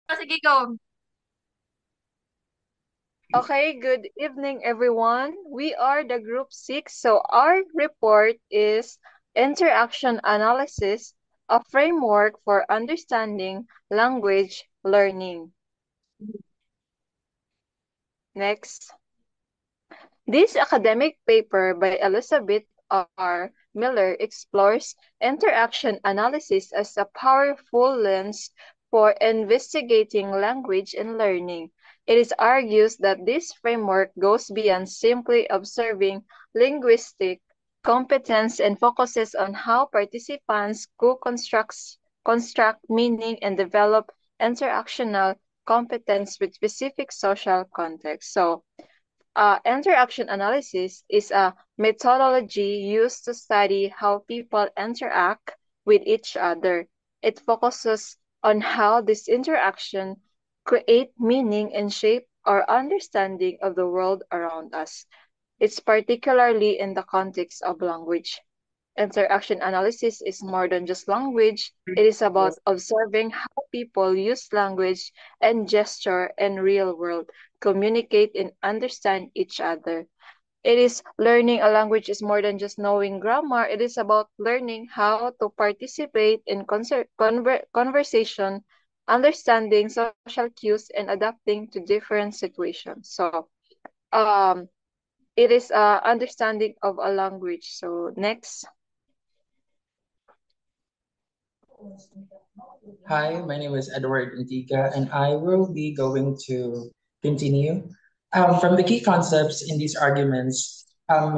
Sige, go. Okay, good evening, everyone. We are the Group 6, so our report is Interaction Analysis, a framework for understanding language learning. Next. This academic paper by Elizabeth R. Miller explores interaction analysis as a powerful lens for investigating language and learning. It is argues that this framework goes beyond simply observing linguistic competence and focuses on how participants construct meaning and develop interactional competence with specific social context. So, interaction analysis is a methodology used to study how people interact with each other. It focuses on how this interaction create meaning and shape our understanding of the world around us. It's particularly in the context of language. Interaction analysis is more than just language. It is about observing how people use language and gesture in real world, communicate and understand each other. It is learning a language is more than just knowing grammar. It is about learning how to participate in conversation, understanding social cues, and adapting to different situations. So, um, it is understanding of a language. So, next. Hi, my name is Edward Antica, and I will be going to continue. From the key concepts in these arguments,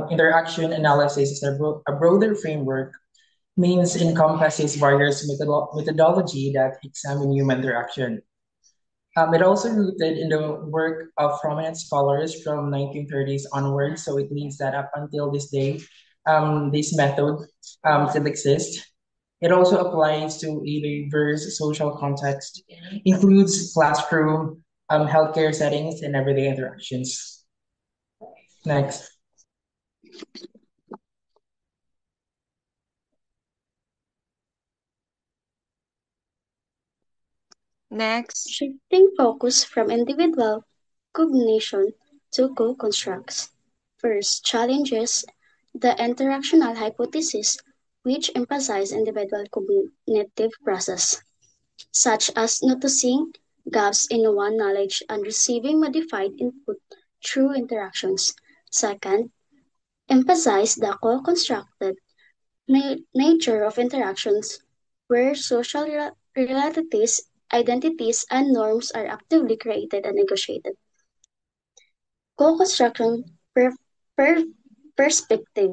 interaction analysis is a broader framework, means encompasses various methodology that examine human interaction. It also rooted in the work of prominent scholars from 1930s onwards, so it means that up until this day, this method still exists. It also applies to a diverse social context, includes classroom, healthcare settings, and everyday interactions. Next. Next. Shifting focus from individual cognition to co-constructs. First, challenges the interactional hypothesis, which emphasize individual cognitive process, such as noticing gaps in one knowledge and receiving modified input through interactions. Second, emphasize the co-constructed nature of interactions, where social realities, identities, and norms are actively created and negotiated. Co-construction per, per perspective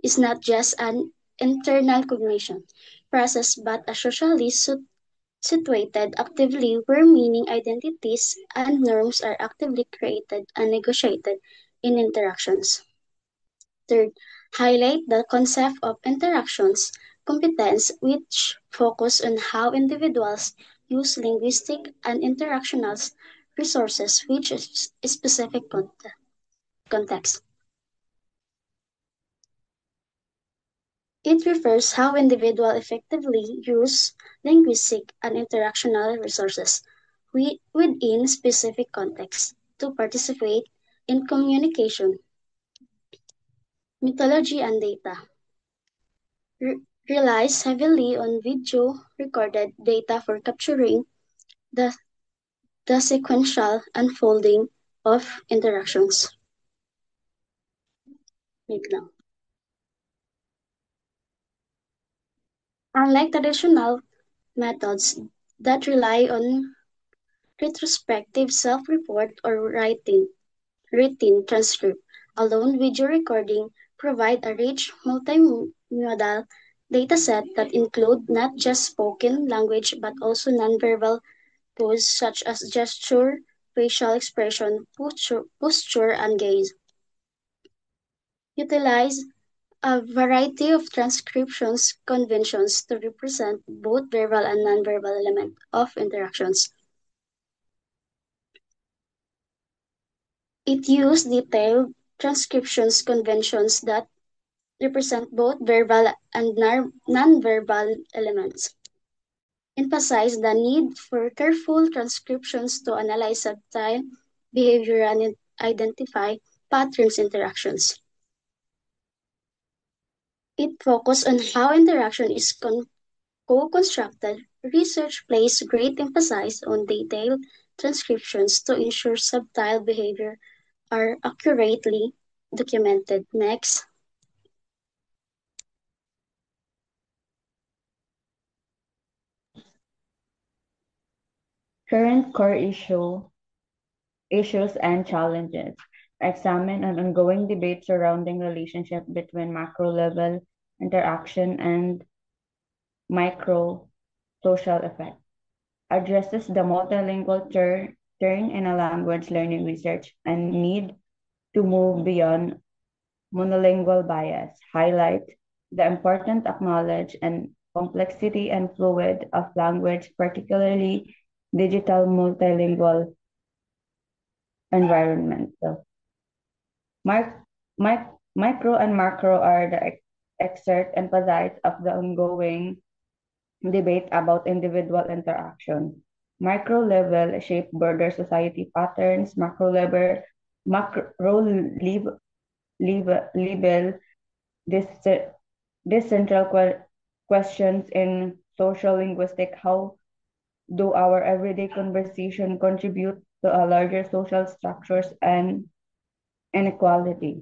is not just an internal cognition process but a socially situated actively where meaning, identities, and norms are actively created and negotiated in interactions. Third, highlight the concept of interactions competence, which focus on how individuals use linguistic and interactional resources which is specific context. It refers how individuals effectively use linguistic and interactional resources within specific contexts to participate in communication, mythology, and data. Re- relies heavily on video recorded data for capturing the, the sequential unfolding of interactions. Wait lang. Unlike traditional methods that rely on retrospective self-report or written transcript, alone video recording provide a rich multimodal dataset that include not just spoken language but also nonverbal cues such as gesture, facial expression, posture and gaze. Utilize a variety of transcriptions conventions to represent both verbal and nonverbal elements of interactions. It used detailed transcriptions conventions that represent both verbal and nonverbal elements. emphasize the need for careful transcriptions to analyze subtle behavior and identify patterns interactions. It focuses on how interaction is co-constructed. Research places great emphasis on detailed transcriptions to ensure subtle behavior are accurately documented. Next. Current core issues and challenges. Examine an ongoing debate surrounding relationship between macro level interaction and micro social effect. Addresses the multilingual turn in a language learning research and need to move beyond monolingual bias. Highlight the important acknowledge and complexity and fluid of language, particularly digital multilingual environment. So, micro and macro are the exert emphasize of the ongoing debate about individual interaction. Micro level shape broader society patterns. Macro label this central questions in social linguistic. How do our everyday conversation contribute to a larger social structures and inequality?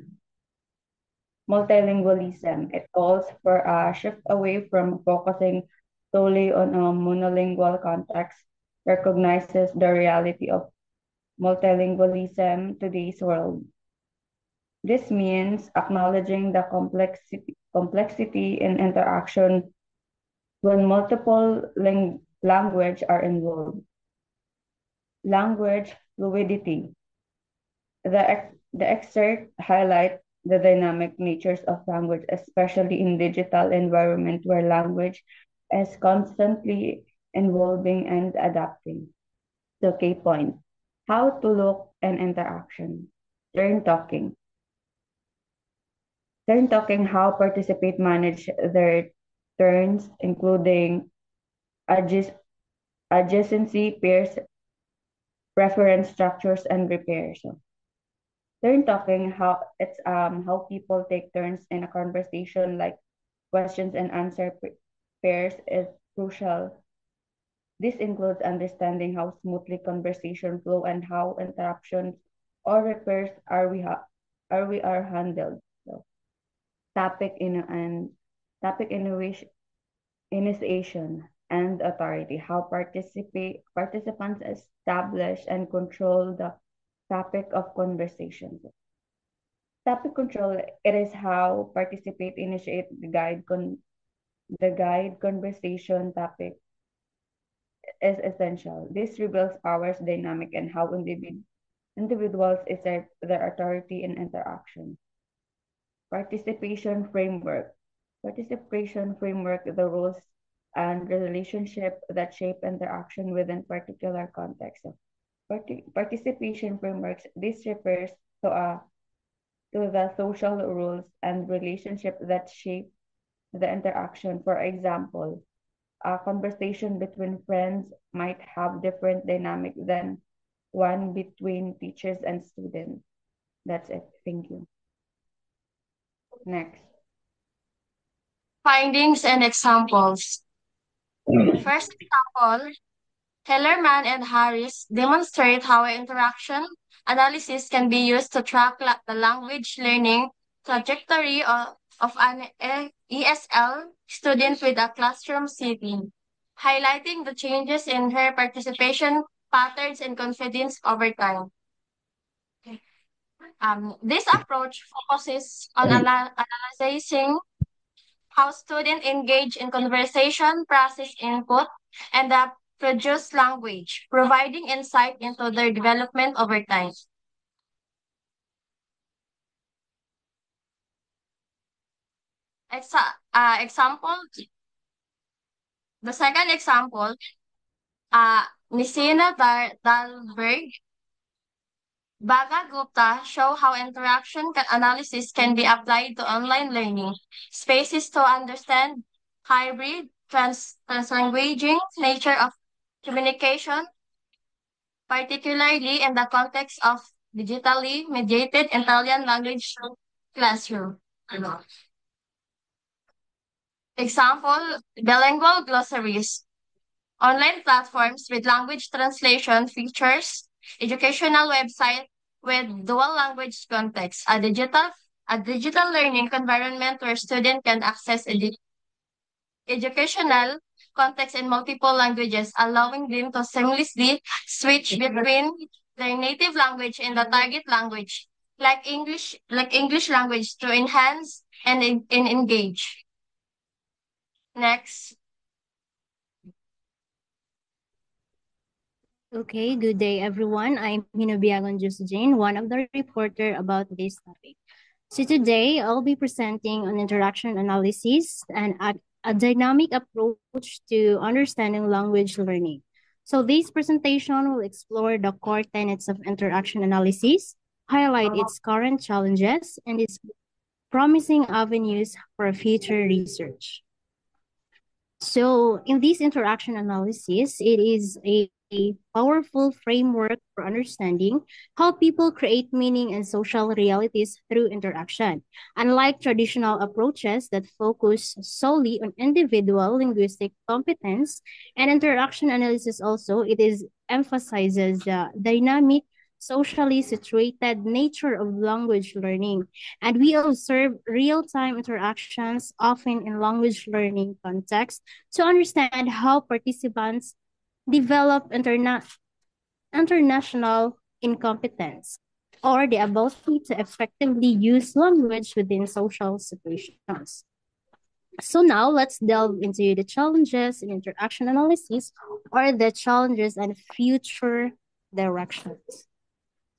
Multilingualism. It calls for a shift away from focusing solely on a monolingual context, recognizes the reality of multilingualism today's world. This means acknowledging the complexity in interaction when multiple language are involved. Language fluidity. The excerpt highlight the dynamic natures of language, especially in digital environment where language is constantly evolving and adapting. So key point. How to look and interaction. Turn talking. Turn talking, how participate manage their turns, including adjacency, pairs, preference structures, and repairs. So, turn talking, how people take turns in a conversation, like questions and answer pairs is crucial. This includes understanding how smoothly conversation flow and how interruptions or repairs are handled. So, topic in and topic initiation and authority, how participants establish and control the topic of conversation. Topic control, it is how participate initiate the guide conversation topic is essential. This reveals power's dynamic and how individuals exert their authority in interaction. Participation framework. Participation framework, the rules and relationship that shape interaction within particular context. Participation frameworks, this refers to the social rules and relationship that shape the interaction. For example, a conversation between friends might have different dynamic than one between teachers and students. That's it. Thank you. Next. Findings and examples. First example, Hellerman and Harris demonstrate how interaction analysis can be used to track the language learning trajectory of an ESL student with a classroom setting, highlighting the changes in her participation patterns and confidence over time. This approach focuses on analyzing how students engage in conversation, process input, and produce language, providing insight into their development over time. Example, the second example, Nisina Dahlberg, Baga Gupta show how interaction analysis can be applied to online learning spaces to understand hybrid translanguaging nature of communication, particularly in the context of digitally mediated Italian language classroom. Example, bilingual glossaries, online platforms with language translation features, educational website with dual language context, a digital learning environment where students can access educational context in multiple languages, allowing them to seamlessly switch between their native language and the target language, like English language, to enhance and engage. Next. Okay, good day everyone. I'm Hinobiagon Jane, one of the reporter about this topic. So today I'll be presenting on interaction analysis and a dynamic approach to understanding language learning. So this presentation will explore the core tenets of interaction analysis, highlight its current challenges, and its promising avenues for future research. So in this interaction analysis, it is a powerful framework for understanding how people create meaning and social realities through interaction. Unlike traditional approaches that focus solely on individual linguistic competence and interaction analysis also, it is emphasizes the dynamic, socially situated nature of language learning. And we observe real-time interactions, often in language learning context, to understand how participants develop international incompetence or the ability to effectively use language within social situations. So now let's delve into the challenges in interaction analysis or the challenges and future directions.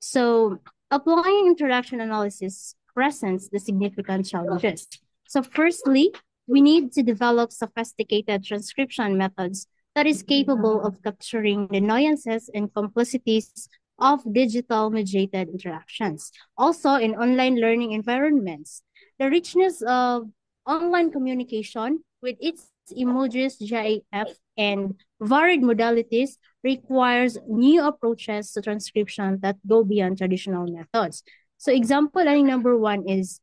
So applying interaction analysis presents the significant challenges. So firstly, we need to develop sophisticated transcription methods that is capable of capturing the nuances and complexities of digital mediated interactions. Also, in online learning environments, the richness of online communication with its emojis, GIF, and varied modalities requires new approaches to transcription that go beyond traditional methods. So example, I think number one is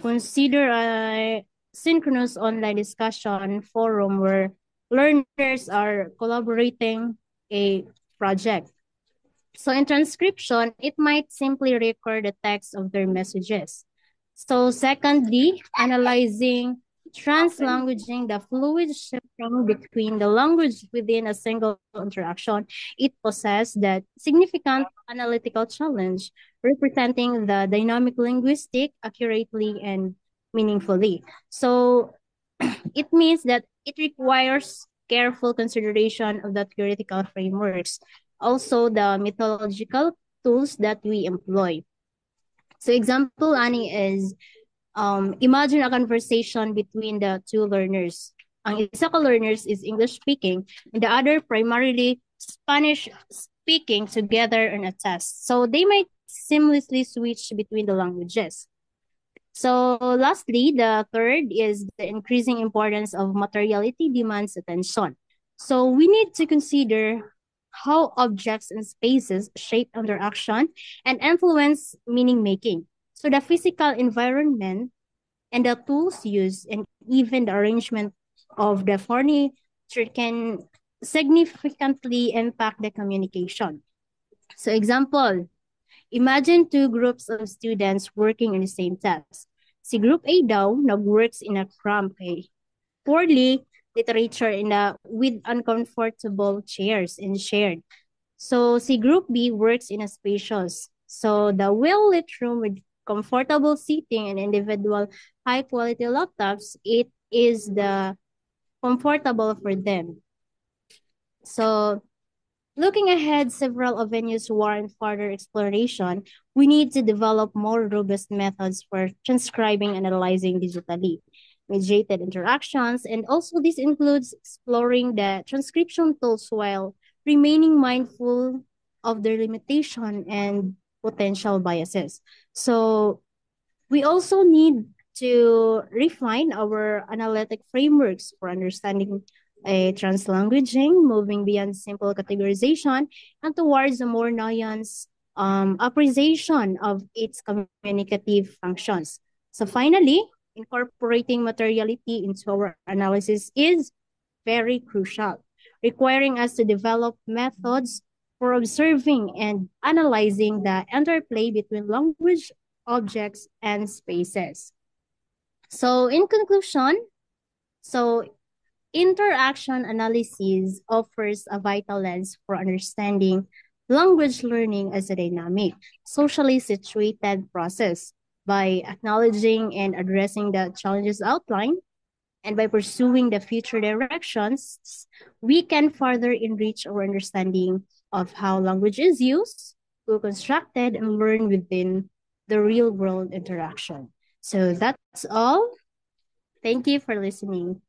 consider a synchronous online discussion forum where learners are collaborating a project. So in transcription, it might simply record the text of their messages. So secondly, analyzing translanguaging, the fluid shifting between the language within a single interaction, it possesses that significant analytical challenge, representing the dynamic linguistic accurately and meaningfully. So it means that it requires careful consideration of the theoretical frameworks, also the methodological tools that we employ. So example, Ani, is imagine a conversation between the two learners. Ang isa ka learners is English speaking and the other primarily Spanish speaking together on a test. So they might seamlessly switch between the languages. So lastly, the third is the increasing importance of materiality demands attention. So we need to consider how objects and spaces shape interaction and influence meaning making. So the physical environment and the tools used and even the arrangement of the furniture can significantly impact the communication. So example, imagine two groups of students working on the same task. Si Group A daw nag-works in a cramped poorly literature with uncomfortable chairs and shared. So si Group B works in a spacious. So the well-lit room with comfortable seating and individual high-quality laptops, it is the comfortable for them. So looking ahead, several avenues warrant further exploration. We need to develop more robust methods for transcribing and analyzing digitally mediated interactions. And also this includes exploring the transcription tools while remaining mindful of their limitation and potential biases. So we also need to refine our analytic frameworks for understanding a translanguaging, moving beyond simple categorization and towards a more nuanced appreciation of its communicative functions. So finally, incorporating materiality into our analysis is very crucial, requiring us to develop methods for observing and analyzing the interplay between language, objects, and spaces. So in conclusion, so interaction analysis offers a vital lens for understanding language learning as a dynamic, socially situated process. By acknowledging and addressing the challenges outlined, and by pursuing the future directions, we can further enrich our understanding of how language is used, co-constructed, and learned within the real world interaction. So that's all. Thank you for listening.